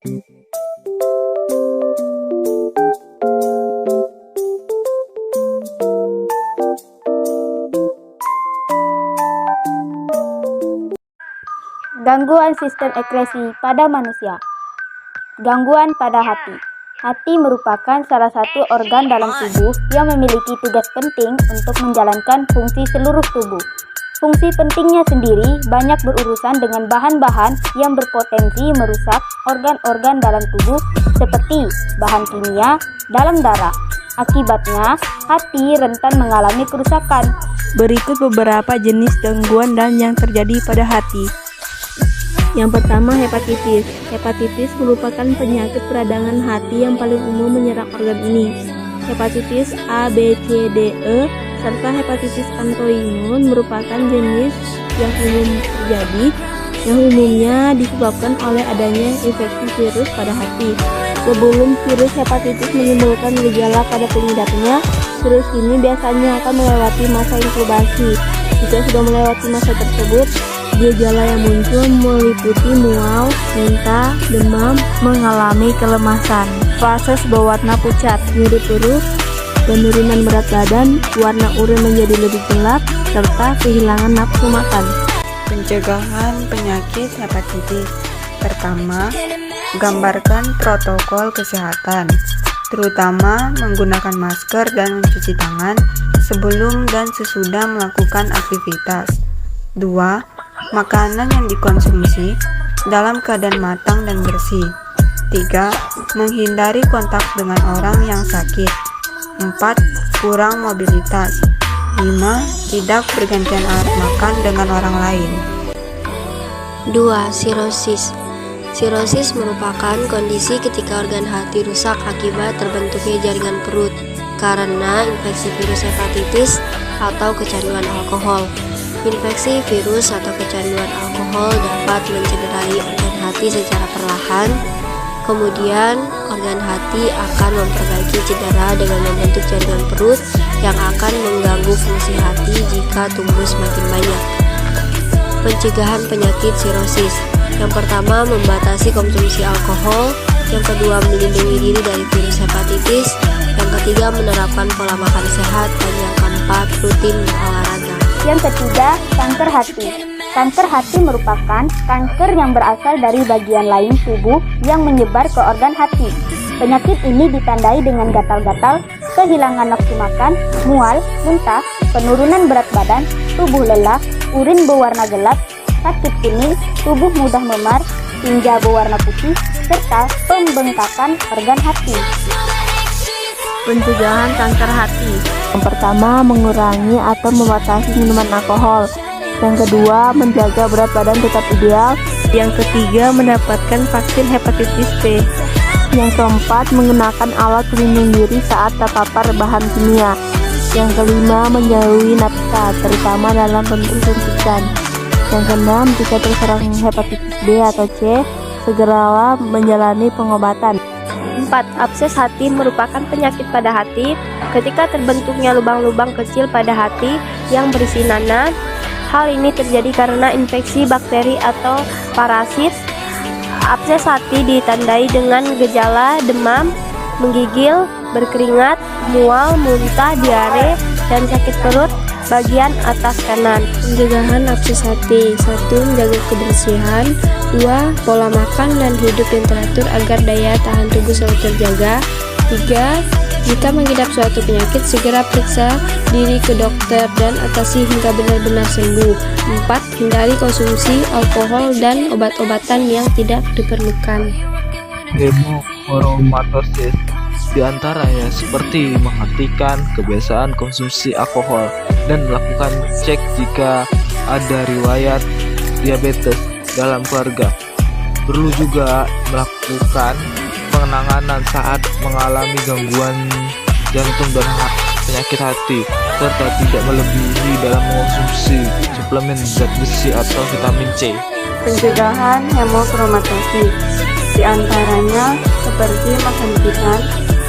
Gangguan sistem ekskresi pada manusia. Gangguan pada hati. Hati merupakan salah satu organ dalam tubuh yang memiliki tugas penting untuk menjalankan fungsi seluruh tubuh. Fungsi pentingnya sendiri banyak berurusan dengan bahan-bahan yang berpotensi merusak organ-organ dalam tubuh seperti bahan kimia dalam darah. Akibatnya, hati rentan mengalami kerusakan. Berikut beberapa jenis gangguan dan yang terjadi pada hati. Yang pertama, hepatitis. Hepatitis merupakan penyakit peradangan hati yang paling umum menyerang organ ini. Hepatitis A, B, C, D, E, serta hepatitis autoimun merupakan jenis yang umum terjadi, yang umumnya disebabkan oleh adanya infeksi virus pada hati. Sebelum virus hepatitis menimbulkan gejala pada pengidapnya, virus ini biasanya akan melewati masa inkubasi. Jika sudah melewati masa tersebut, gejala yang muncul meliputi mual, muntah, demam, mengalami kelemasan, fase berwarna pucat, nyeri perut, penurunan berat badan, warna urin menjadi lebih gelap, serta kehilangan nafsu makan. Pencegahan penyakit hepatitis. Pertama, gambarkan protokol kesehatan, terutama menggunakan masker dan mencuci tangan sebelum dan sesudah melakukan aktivitas. 2. Makanan yang dikonsumsi dalam keadaan matang dan bersih. 3. Menghindari kontak dengan orang yang sakit. 4. Kurang mobilitas. 5. Tidak bergantian alat makan dengan orang lain. 2. Sirosis. Sirosis merupakan kondisi ketika organ hati rusak akibat terbentuknya jaringan perut karena infeksi virus hepatitis atau kecanduan alkohol. Infeksi virus atau kecanduan alkohol dapat mencederai organ hati secara perlahan. Kemudian, organ hati akan memperbaiki cedera dengan membentuk jaringan perut yang akan mengganggu fungsi hati jika tumbuh semakin banyak. Pencegahan penyakit sirosis. Yang pertama, membatasi konsumsi alkohol. Yang kedua, melindungi diri dari virus hepatitis. Yang ketiga, menerapkan pola makan sehat. Dan yang keempat, rutin berolahraga. Yang ketiga, kanker hati. Kanker hati merupakan kanker yang berasal dari bagian lain tubuh yang menyebar ke organ hati. Penyakit ini ditandai dengan gatal-gatal, kehilangan nafsu makan, mual, muntah, penurunan berat badan, tubuh lelah, urin berwarna gelap, sakit kuning, tubuh mudah memar, tinja berwarna putih, serta pembengkakan organ hati. Pencegahan kanker hati. Yang pertama, mengurangi atau membatasi minuman alkohol. Yang kedua, menjaga berat badan tetap ideal. Yang ketiga, mendapatkan vaksin hepatitis B. Yang keempat, menggunakan alat pelindung diri saat terpapar bahan kimia. Yang kelima, menjauhi nafsa, terutama dalam bentuk suntikan. Yang keenam, jika terserang hepatitis B atau C, segeralah menjalani pengobatan. 4. Abses hati merupakan penyakit pada hati ketika terbentuknya lubang-lubang kecil pada hati yang berisi nanah. Hal ini terjadi karena infeksi bakteri atau parasit. Abses hati ditandai dengan gejala demam, menggigil, berkeringat, mual, muntah, diare, dan sakit perut bagian atas kanan. Pencegahan abses hati. 1. Menjaga kebersihan. 2. Pola makan dan hidup yang teratur agar daya tahan tubuh selalu terjaga. 3. Jika mengidap suatu penyakit, segera periksa diri ke dokter dan atasi hingga benar-benar sembuh. 4. Hindari konsumsi alkohol dan obat-obatan yang tidak diperlukan. Hemochromatosis diantaranya seperti menghentikan kebiasaan konsumsi alkohol dan melakukan cek jika ada riwayat diabetes dalam keluarga. Perlu juga melakukan penanganan saat mengalami gangguan jantung dan penyakit hati, serta tidak melebihi dalam mengonsumsi suplemen zat besi atau vitamin C. Pencegahan hemochromatosis diantaranya seperti makan pisang,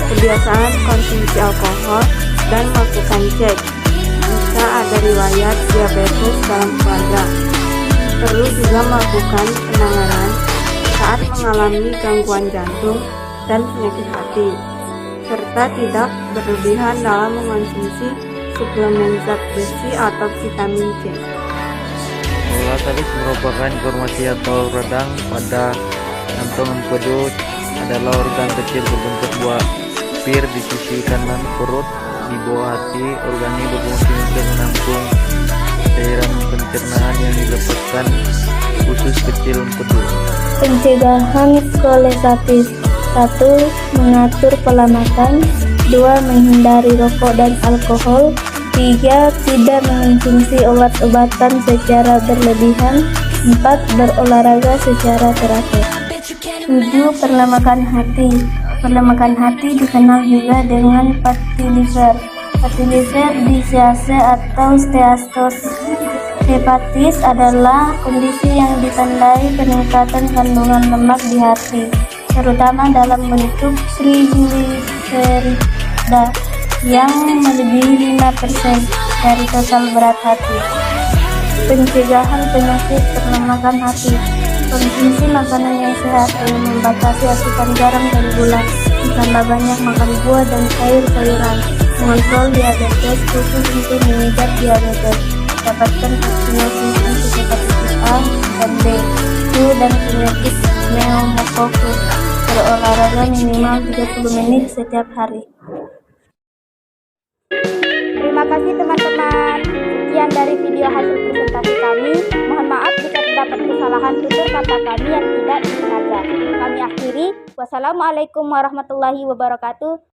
kebiasaan konsumsi alkohol, dan melakukan cek jika ada riwayat diabetes dalam keluarga. Perlu juga melakukan penanganan saat mengalami gangguan jantung dan penyakit hati, serta tidak berlebihan dalam mengonsumsi suplemen zat besi atau vitamin C. Volatilis merupakan informasi atau radang pada kantung empedu, adalah organ kecil berbentuk buah pir di sisi kanan perut di bawah hati. Organ ini berfungsi untuk menampung cairan pencernaan yang dilepaskan usus kecil empedu. Pencegahan kolestatis. 1. Mengatur pola makan. 2. Menghindari rokok dan alkohol. 3. Tidak mengonsumsi obat-obatan secara berlebihan. 4. Berolahraga secara teratur. 7. Perlemakan hati. Perlemakan hati dikenal juga dengan fatty liver, disease atau steatosis. Hepatis adalah kondisi yang ditandai peningkatan kandungan lemak di hati, terutama dalam bentuk trigliserida yang melebihi 5% dari total berat hati. Pencegahan penyakit perlemakan hati. Konsumsi makanan yang sehat dengan membatasi asupan garam dan gula, ditambah banyak makan buah dan sayur-sayuran, mengontrol diabetes khusus untuk mengejar diabetes, dapatkan vaksinasi untuk hepatitis A dan B, flu dan penyakit pneumokokus, berolahraga minimal 30 menit setiap hari. Terima kasih teman-teman. Sekian dari video hasil presentasi kami. Mohon maaf jika terdapat kesalahan tutur kata kami yang tidak disengaja. Kami akhiri. Wassalamualaikum warahmatullahi wabarakatuh.